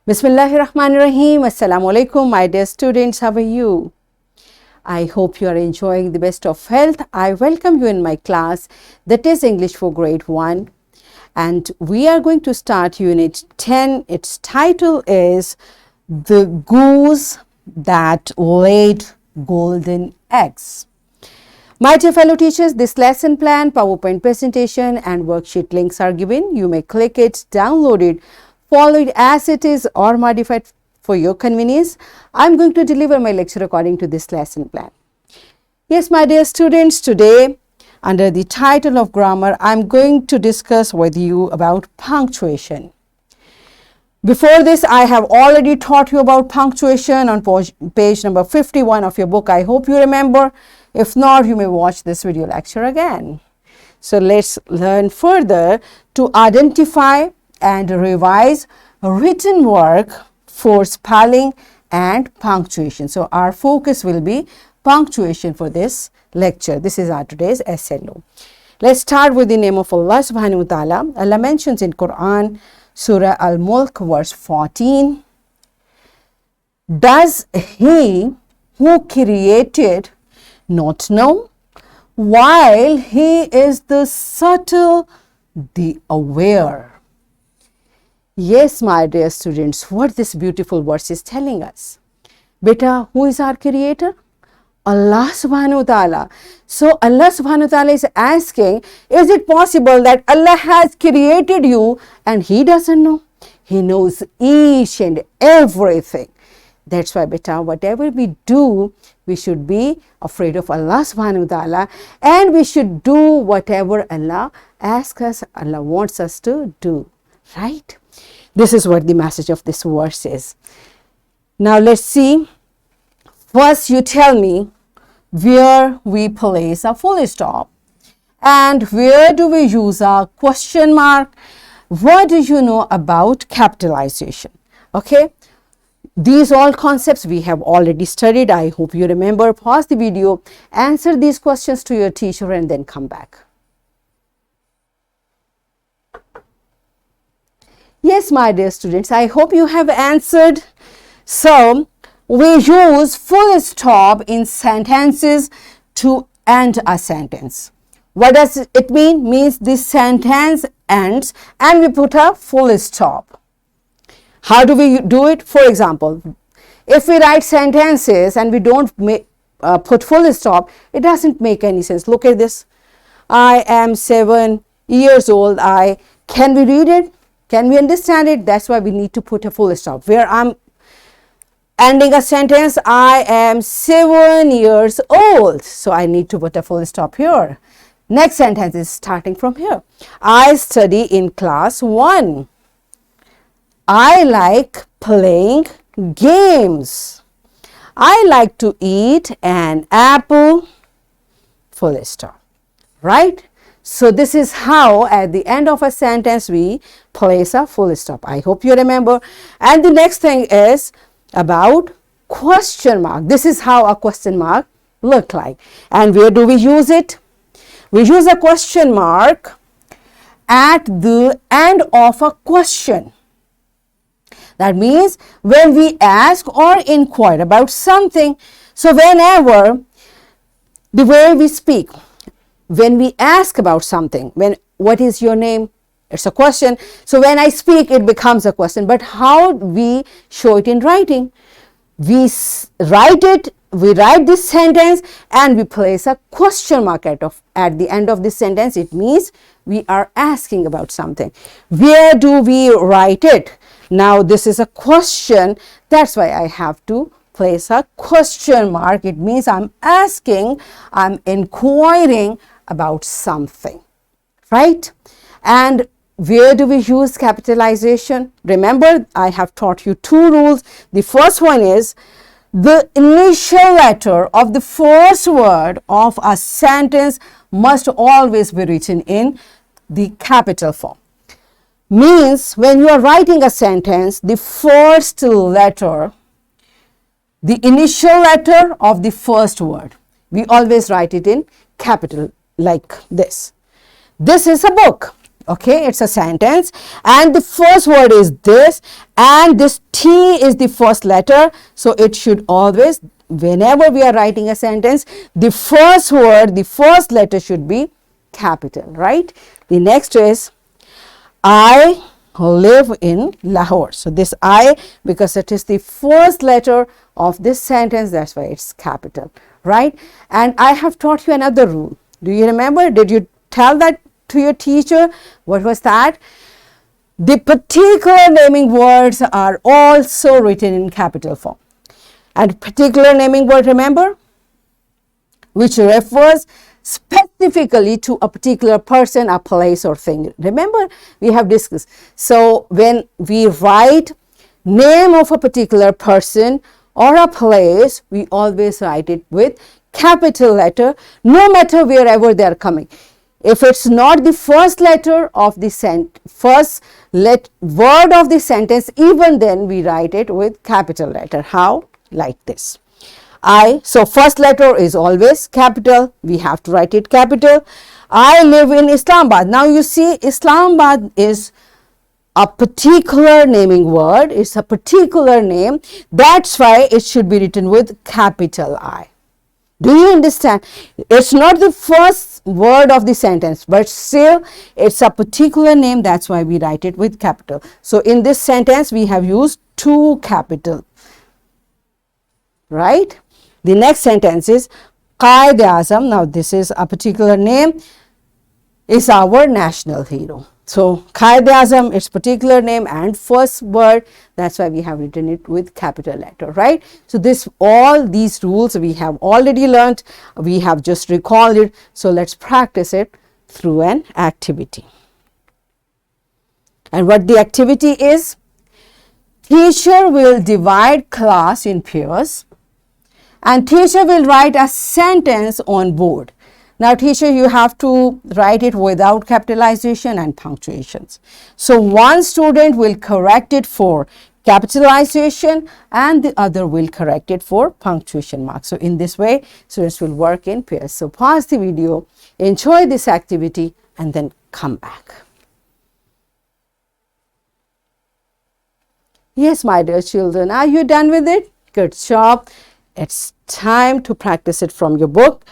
Bismillahirrahmanirrahim. Assalamu alaikum, my dear students. How are you? I hope you are enjoying the best of health. I welcome you in my class, that is English for grade 1. And we are going to start unit 10. Its title is The Goose That Laid Golden Eggs. My dear fellow teachers, this lesson plan, PowerPoint presentation and worksheet links are given. You may click it, download it, follow it as it is or modify it for your convenience. I'm going to deliver my lecture according to this lesson plan. Yes, my dear students, today under the title of grammar, I'm going to discuss with you about punctuation. Before this, I have already taught you about punctuation on page number 51 of your book. I hope you remember. If not, you may watch this video lecture again. So let's learn further to identify and revise written work for spelling and punctuation. So our focus will be punctuation for this lecture. This is our today's SLO. Let's start with the name of Allah subhanahu wa ta'ala. Allah mentions in Quran, Surah Al-Mulk, verse 14. Does he who created not know, while he is the subtle, the aware? Yes, my dear students, what this beautiful verse is telling us. Beta, who is our creator? Allah subhanahu wa ta'ala. So Allah subhanahu wa ta'ala is asking, is it possible that Allah has created you and he doesn't know? He knows each and everything. That's why, beta, whatever we do, we should be afraid of Allah subhanahu wa ta'ala, and we should do whatever Allah asks us, Allah wants us to do. Right? This is what the message of this verse is. Now let's see. First, you tell me where we place a full stop and where do we use a question mark. What do you know about capitalization? Okay. These all concepts we have already studied. I hope you remember. Pause the video, answer these questions to your teacher and then come back. Yes, my dear students, I hope you have answered. So, we use full stop in sentences to end a sentence. What does it mean? Means this sentence ends and we put a full stop. How do we do it? For example, if we write sentences and we don't put full stop, it doesn't make any sense. Look at this. I am 7 years old. Can we read it? Can we understand it? That's why we need to put a full stop. Where I'm ending a sentence, I am 7 years old. So I need to put a full stop here. Next sentence is starting from here. I study in class 1. I like playing games. I like to eat an apple, full stop. Right? So this is how at the end of a sentence we place a full stop. I hope you remember. And the next thing is about question mark. This is how a question mark look like. And where do we use it? We use a question mark at the end of a question. That means when we ask or inquire about something. So whenever the way we speak, when we ask about something, what is your name? It's a question. So when I speak, it becomes a question. But how we show it in writing? We write this sentence and we place a question mark at the end of this sentence. It means we are asking about something. Where do we write it? Now this is a question. That's why I have to place a question mark. It means I'm asking, I'm inquiring about something, right? And where do we use capitalization? Remember, I have taught you 2 rules. The first one is the initial letter of the first word of a sentence must always be written in the capital form. Means when you are writing a sentence, the first letter, the initial letter of the first word, we always write it in capital like this. This is a book. Okay, it's a sentence and the first word is this and this T is the first letter. So it should always, whenever we are writing a sentence, the first word, the first letter should be capital, right? The next is I live in Lahore. So this I, because it is the first letter of this sentence, that's why it's capital, right? And I have taught you another rule. Do you remember? Did you tell that to your teacher? What was that? The particular naming words are also written in capital form. And particular naming word, remember, which refers specifically to a particular person, a place or thing. Remember, we have discussed. So when we write name of a particular person or a place, we always write it with capital letter, no matter wherever they are coming. If it's not the first letter of the word of the sentence, even then we write it with capital letter. How? Like this. I, so first letter is always capital. We have to write it capital. I live in Islamabad. Now you see, Islamabad is a particular naming word. It's a particular name. That's why it should be written with capital I. Do you understand? It's not the first word of the sentence, but still it's a particular name. That's why we write it with capital. So in this sentence, we have used two capital, right? The next sentence is Qaid-e-Azam. Now this is a particular name, is our national hero. So Qaid-e-Azam is particular name and first word. That's why we have written it with capital letter, right? So this, all these rules we have already learned. We have just recalled it. So let's practice it through an activity. And what the activity is? Teacher will divide class in pairs and teacher will write a sentence on board. Now teacher, you have to write it without capitalization and punctuations. So one student will correct it for capitalization and the other will correct it for punctuation marks. So in this way, students will work in pairs. So pause the video, enjoy this activity and then come back. Yes, my dear children, are you done with it? Good job. It's time to practice it from your book.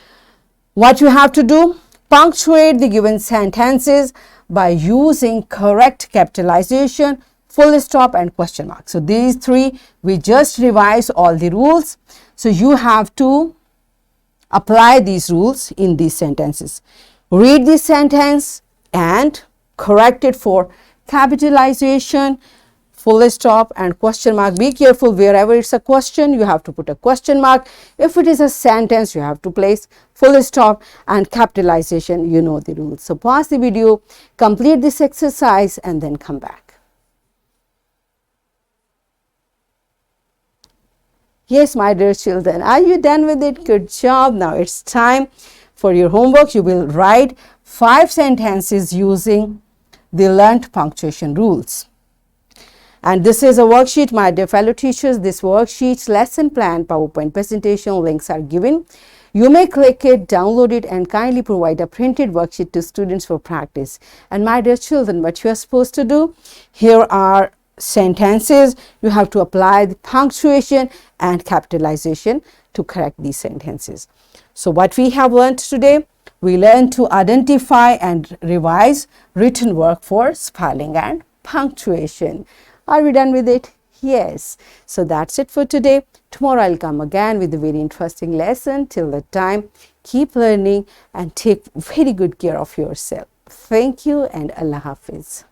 What you have to do? Punctuate the given sentences by using correct capitalization, full stop and question mark. So these three, we just revise all the rules. So you have to apply these rules in these sentences. Read the sentence and correct it for capitalization, full stop and question mark. Be careful, wherever it's a question, you have to put a question mark. If it is a sentence, you have to place full stop and capitalization. You know the rules. So pause the video, complete this exercise and then come back. Yes, my dear children, are you done with it? Good job. Now it's time for your homework. You will write 5 sentences using the learned punctuation rules. And this is a worksheet, my dear fellow teachers. This worksheet, lesson plan, PowerPoint presentation links are given. You may click it, download it and kindly provide a printed worksheet to students for practice. And my dear children, what you are supposed to do? Here are sentences. You have to apply the punctuation and capitalization to correct these sentences. So what we have learned today? We learned to identify and revise written work for spelling and punctuation. Are we done with it? Yes. So that's it for today. Tomorrow I'll come again with a very interesting lesson. Till that time, keep learning and take very good care of yourself. Thank you and Allah Hafiz.